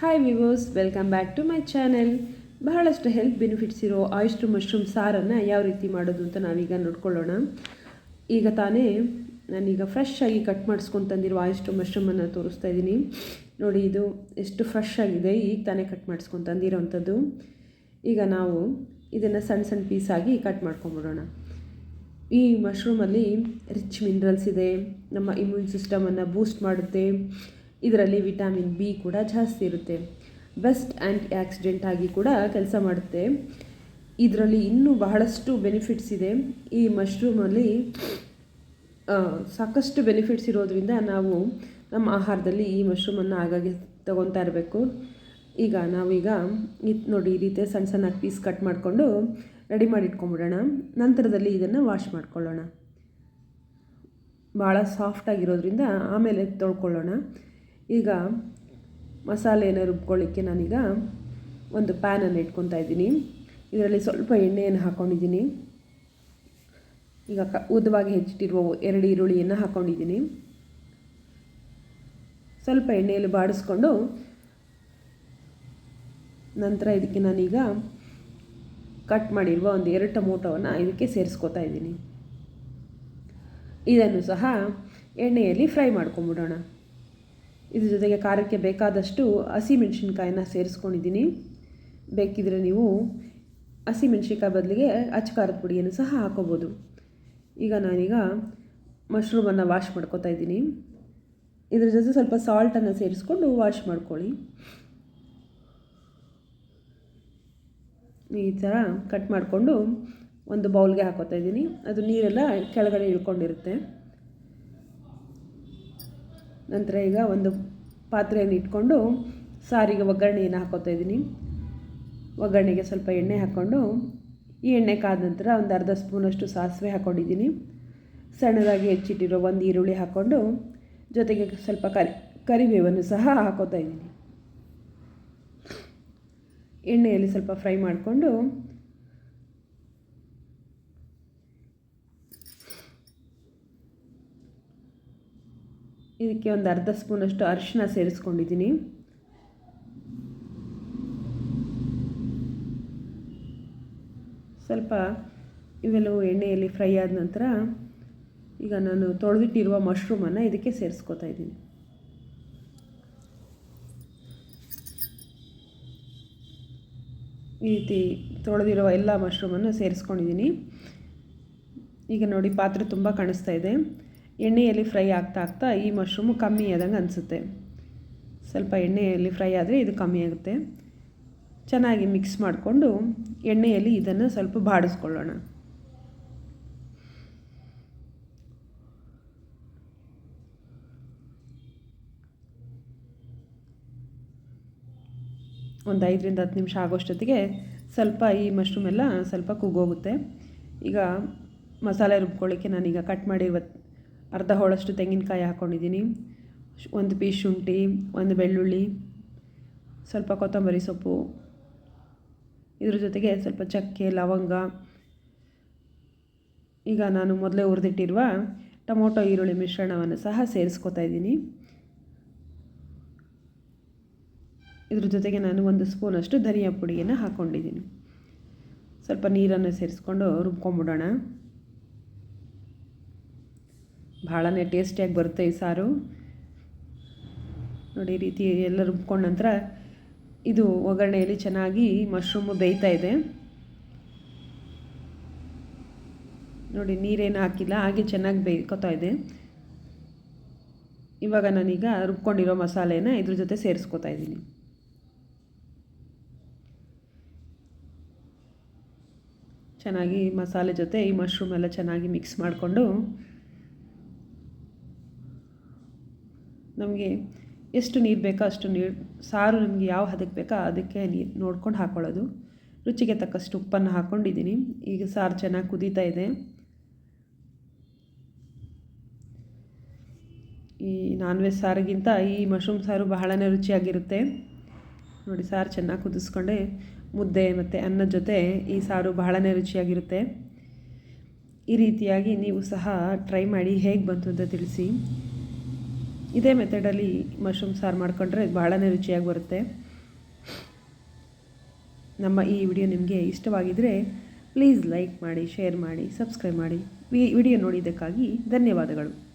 Hi viewers, welcome back to my channel. ಬಹಳಷ್ಟು health benefits ಇರೋ oyster mushroom ಸಾರನ್ನು ಯಾವ ರೀತಿ ಮಾಡೋದು ಅಂತ ನಾವೀಗ ನೋಡ್ಕೊಳ್ಳೋಣ. ಈಗ ತಾನೇ ನಾನೀಗ ಫ್ರೆಶ್ ಆಗಿ ಕಟ್ ಮಾಡಿಸ್ಕೊಂಡು ತಂದಿರೋ ಆಯಿಸ್ಟರ್ ಮಶ್ರೂಮನ್ನು ತೋರಿಸ್ತಾ ಇದ್ದೀನಿ. ನೋಡಿ, ಇದು ಎಷ್ಟು ಫ್ರೆಶ್ ಆಗಿದೆ, ಈಗ ತಾನೇ ಕಟ್ ಮಾಡಿಸ್ಕೊಂಡು ತಂದಿರೋವಂಥದ್ದು. ಈಗ ನಾವು ಇದನ್ನು ಸಣ್ಣ ಸಣ್ಣ ಪೀಸಾಗಿ ಕಟ್ ಮಾಡ್ಕೊಂಬಿಡೋಣ. ಈ ಮಶ್ರೂಮಲ್ಲಿ ರಿಚ್ ಮಿನರಲ್ಸ್ ಇದೆ, ನಮ್ಮ ಇಮ್ಯೂನ್ ಸಿಸ್ಟಮನ್ನು ಬೂಸ್ಟ್ ಮಾಡುತ್ತೆ. ಇದರಲ್ಲಿ ವಿಟಮಿನ್ ಬಿ ಕೂಡ ಜಾಸ್ತಿ ಇರುತ್ತೆ. ಬೆಸ್ಟ್ ಆ್ಯಂಟಿ ಆಕ್ಸಿಡೆಂಟ್ ಆಗಿ ಕೂಡ ಕೆಲಸ ಮಾಡುತ್ತೆ. ಇದರಲ್ಲಿ ಇನ್ನೂ ಬಹಳಷ್ಟು ಬೆನಿಫಿಟ್ಸ್ ಇದೆ. ಈ ಮಶ್ರೂಮಲ್ಲಿ ಸಾಕಷ್ಟು ಬೆನಿಫಿಟ್ಸ್ ಇರೋದ್ರಿಂದ ನಾವು ನಮ್ಮ ಆಹಾರದಲ್ಲಿ ಈ ಮಶ್ರೂಮನ್ನು ಆಗಾಗ್ಗೆ ತೊಗೊತಾ ಇರಬೇಕು. ಈಗ ನಾವೀಗ ನೋಡಿ, ಈ ರೀತಿ ಸಣ್ಣ ಸಣ್ಣ ಪೀಸ್ ಕಟ್ ಮಾಡಿಕೊಂಡು ರೆಡಿ ಮಾಡಿ ಇಟ್ಕೊಂಬಿಡೋಣ. ನಂತರದಲ್ಲಿ ಇದನ್ನು ವಾಶ್ ಮಾಡ್ಕೊಳ್ಳೋಣ. ಭಾಳ ಸಾಫ್ಟಾಗಿರೋದ್ರಿಂದ ಆಮೇಲೆ ತೊಳ್ಕೊಳ್ಳೋಣ. ಈಗ ಮಸಾಲೆಯನ್ನು ರುಬ್ಕೊಳ್ಳಿಕ್ಕೆ ನಾನೀಗ ಒಂದು ಪ್ಯಾನನ್ನು ಇಟ್ಕೊತಾ ಇದ್ದೀನಿ. ಇದರಲ್ಲಿ ಸ್ವಲ್ಪ ಎಣ್ಣೆಯನ್ನು ಹಾಕ್ಕೊಂಡಿದ್ದೀನಿ. ಈಗ ಉದ್ದವಾಗಿ ಹೆಚ್ಚಿಟ್ಟಿರುವ 2 ಈರುಳ್ಳಿಯನ್ನು ಹಾಕ್ಕೊಂಡಿದ್ದೀನಿ. ಸ್ವಲ್ಪ ಎಣ್ಣೆಯಲ್ಲಿ ಬಾಡಿಸ್ಕೊಂಡು ನಂತರ ಇದಕ್ಕೆ ನಾನೀಗ ಕಟ್ ಮಾಡಿರುವ ಒಂದು 2 ಟೊಮೊಟೊವನ್ನು ಇದಕ್ಕೆ ಸೇರಿಸ್ಕೊತಾ ಇದ್ದೀನಿ. ಇದನ್ನು ಸಹ ಎಣ್ಣೆಯಲ್ಲಿ ಫ್ರೈ ಮಾಡ್ಕೊಂಬಿಡೋಣ. ಇದ್ರ ಜೊತೆಗೆ ಖಾರಕ್ಕೆ ಬೇಕಾದಷ್ಟು ಹಸಿಮೆಣ್ಸಿನ್ಕಾಯಿನ ಸೇರಿಸ್ಕೊಂಡಿದ್ದೀನಿ. ಬೇಕಿದ್ರೆ ನೀವು ಹಸಿಮೆಣ್ಸಿನ್ಕಾಯಿ ಬದಲಿಗೆ ಅಚ್ಚ ಖಾರದ ಪುಡಿಯನ್ನು ಸಹ ಹಾಕೋಬೋದು. ಈಗ ನಾನೀಗ ಮಶ್ರೂಮನ್ನು ವಾಶ್ ಮಾಡ್ಕೊತಾ ಇದ್ದೀನಿ. ಇದ್ರ ಜೊತೆ ಸ್ವಲ್ಪ ಸಾಲ್ಟನ್ನು ಸೇರಿಸ್ಕೊಂಡು ವಾಶ್ ಮಾಡ್ಕೊಳ್ಳಿ. ಈ ಥರ ಕಟ್ ಮಾಡಿಕೊಂಡು ಒಂದು ಬೌಲ್ಗೆ ಹಾಕೋತಾ ಇದ್ದೀನಿ. ಅದು ನೀರೆಲ್ಲ ಕೆಳಗಡೆ ಇಳ್ಕೊಂಡಿರುತ್ತೆ. ನಂತರ ಈಗ ಒಂದು ಪಾತ್ರೆಯನ್ನು ಇಟ್ಕೊಂಡು ಸಾರಿಗೆ ಒಗ್ಗರಣೆಯನ್ನು ಹಾಕೋತಾ ಇದ್ದೀನಿ. ಒಗ್ಗರಣೆಗೆ ಸ್ವಲ್ಪ ಎಣ್ಣೆ ಹಾಕ್ಕೊಂಡು ಈ ಎಣ್ಣೆ ಕಾದ ನಂತರ ಒಂದು ಅರ್ಧ ಸ್ಪೂನಷ್ಟು ಸಾಸಿವೆ ಹಾಕ್ಕೊಂಡಿದ್ದೀನಿ. ಸಣ್ಣದಾಗಿ ಹೆಚ್ಚಿಟ್ಟಿರೋ 1 ಈರುಳ್ಳಿ ಹಾಕ್ಕೊಂಡು ಜೊತೆಗೆ ಸ್ವಲ್ಪ ಕರಿಬೇವನ್ನು ಸಹ ಹಾಕೋತಾ ಇದ್ದೀನಿ. ಎಣ್ಣೆಯಲ್ಲಿ ಸ್ವಲ್ಪ ಫ್ರೈ ಮಾಡಿಕೊಂಡು ಇದಕ್ಕೆ ಒಂದು ಅರ್ಧ ಸ್ಪೂನಷ್ಟು ಅರಿಶಿನ ಸೇರಿಸ್ಕೊಂಡಿದ್ದೀನಿ. ಸ್ವಲ್ಪ ಇವೆಲ್ಲವೂ ಎಣ್ಣೆಯಲ್ಲಿ ಫ್ರೈ ಆದ ನಂತರ ಈಗ ನಾನು ತೊಳೆದಿಟ್ಟಿರುವ ಮಶ್ರೂಮನ್ನು ಇದಕ್ಕೆ ಸೇರಿಸ್ಕೊತಾ ಇದ್ದೀನಿ. ಈ ರೀತಿ ತೊಳೆದಿರುವ ಎಲ್ಲ ಮಶ್ರೂಮನ್ನು ಸೇರಿಸ್ಕೊಂಡಿದ್ದೀನಿ. ಈಗ ನೋಡಿ, ಪಾತ್ರೆ ತುಂಬ ಕಾಣಿಸ್ತಾ ಇದೆ. ಎಣ್ಣೆಯಲ್ಲಿ ಫ್ರೈ ಆಗ್ತಾ ಈ ಮಶ್ರೂಮು ಕಮ್ಮಿ ಆದಂಗೆ ಅನಿಸುತ್ತೆ. ಸ್ವಲ್ಪ ಎಣ್ಣೆಯಲ್ಲಿ ಫ್ರೈ ಆದರೆ ಇದು ಕಮ್ಮಿ ಆಗುತ್ತೆ. ಚೆನ್ನಾಗಿ ಮಿಕ್ಸ್ ಮಾಡಿಕೊಂಡು ಎಣ್ಣೆಯಲ್ಲಿ ಇದನ್ನು ಸ್ವಲ್ಪ ಬಾಡಿಸ್ಕೊಳ್ಳೋಣ. ಒಂದು 5ರಿಂದ 10 ನಿಮಿಷ ಆಗೋಷ್ಟೊತ್ತಿಗೆ ಸ್ವಲ್ಪ ಈ ಮಶ್ರೂಮ್ ಎಲ್ಲ ಸ್ವಲ್ಪ ಕುಗ್ಗೋಗುತ್ತೆ. ಈಗ ಮಸಾಲೆ ರುಬ್ಕೊಳ್ಳಿಕ್ಕೆ ನಾನೀಗ ಕಟ್ ಮಾಡಿರುವ ಅರ್ಧ ಹೋಳಷ್ಟು ತೆಂಗಿನಕಾಯಿ ಹಾಕ್ಕೊಂಡಿದ್ದೀನಿ. 1 ಪೀಸ್ ಶುಂಠಿ, 1 ಬೆಳ್ಳುಳ್ಳಿ, ಸ್ವಲ್ಪ ಕೊತ್ತಂಬರಿ ಸೊಪ್ಪು, ಇದ್ರ ಜೊತೆಗೆ ಸ್ವಲ್ಪ ಚಕ್ಕೆ, ಲವಂಗ. ಈಗ ನಾನು ಮೊದಲೇ ಹುರಿದಿಟ್ಟಿರುವ ಟೊಮೊಟೊ ಈರುಳ್ಳಿ ಮಿಶ್ರಣವನ್ನು ಸಹ ಸೇರಿಸ್ಕೊತಾ ಇದ್ದೀನಿ. ಇದ್ರ ಜೊತೆಗೆ ನಾನು 1 ಸ್ಪೂನಷ್ಟು ಧನಿಯಾ ಪುಡಿಯನ್ನು ಹಾಕ್ಕೊಂಡಿದ್ದೀನಿ. ಸ್ವಲ್ಪ ನೀರನ್ನು ಸೇರಿಸ್ಕೊಂಡು ರುಬ್ಕೊಂಬಿಡೋಣ. ಭಾಳನೇ ಟೇಸ್ಟಿಯಾಗಿ ಬರುತ್ತೆ ಈ ಸಾರು. ನೋಡಿ, ಈ ರೀತಿ ಎಲ್ಲ ರುಬ್ಕೊಂಡ ನಂತರ ಇದು ಒಗ್ಗರಣೆಯಲ್ಲಿ ಚೆನ್ನಾಗಿ ಮಶ್ರೂಮು ಬೇಯ್ತಾ ಇದೆ. ನೋಡಿ, ನೀರೇನು ಹಾಕಿಲ್ಲ, ಹಾಗೆ ಚೆನ್ನಾಗಿ ಬೇಯ್ಕೋತಾ ಇದೆ. ಇವಾಗ ನಾನೀಗ ರುಬ್ಕೊಂಡಿರೋ ಮಸಾಲೆನ ಇದ್ರ ಜೊತೆ ಸೇರಿಸ್ಕೊತಾ ಇದ್ದೀನಿ. ಚೆನ್ನಾಗಿ ಮಸಾಲೆ ಜೊತೆ ಈ ಮಶ್ರೂಮ್ ಎಲ್ಲ ಚೆನ್ನಾಗಿ ಮಿಕ್ಸ್ ಮಾಡಿಕೊಂಡು ನಮಗೆ ಎಷ್ಟು ನೀರು ಬೇಕೋ ಅಷ್ಟು ನೀರು, ಸಾರು ನಮಗೆ ಯಾವ ಹದಕ್ಕೆ ಬೇಕೋ ಅದಕ್ಕೆ ನೀರು ನೋಡ್ಕೊಂಡು ಹಾಕ್ಕೊಳ್ಳೋದು. ರುಚಿಗೆ ತಕ್ಕಷ್ಟು ಉಪ್ಪನ್ನು ಹಾಕ್ಕೊಂಡಿದ್ದೀನಿ. ಈಗ ಸಾರು ಚೆನ್ನಾಗಿ ಕುದೀತಾ ಇದೆ. ಈ ನಾನ್ ವೆಜ್ ಸಾರಿಗಿಂತ ಈ ಮಶ್ರೂಮ್ ಸಾರು ಬಹಳನೇ ರುಚಿಯಾಗಿರುತ್ತೆ. ನೋಡಿ, ಸಾರು ಚೆನ್ನಾಗಿ ಕುದಿಸ್ಕೊಂಡೆ ಮುದ್ದೆ ಮತ್ತು ಅನ್ನದ ಜೊತೆ ಈ ಸಾರು ಬಹಳನೇ ರುಚಿಯಾಗಿರುತ್ತೆ. ಈ ರೀತಿಯಾಗಿ ನೀವು ಸಹ ಟ್ರೈ ಮಾಡಿ ಹೇಗೆ ಬಂತು ಅಂತ ತಿಳಿಸಿ. ಇದೇ ಮೆಥಡಲ್ಲಿ ಮಶ್ರೂಮ್ ಸಾರು ಮಾಡಿಕೊಂಡ್ರೆ ಭಾಳನೇ ರುಚಿಯಾಗಿ ಬರುತ್ತೆ. ನಮ್ಮ ಈ ವಿಡಿಯೋ ನಿಮಗೆ ಇಷ್ಟವಾಗಿದ್ದರೆ ಪ್ಲೀಸ್ ಲೈಕ್ ಮಾಡಿ, ಶೇರ್ ಮಾಡಿ, ಸಬ್ಸ್ಕ್ರೈಬ್ ಮಾಡಿ. ವಿಡಿಯೋ ನೋಡಿದ್ದಕ್ಕಾಗಿ ಧನ್ಯವಾದಗಳು.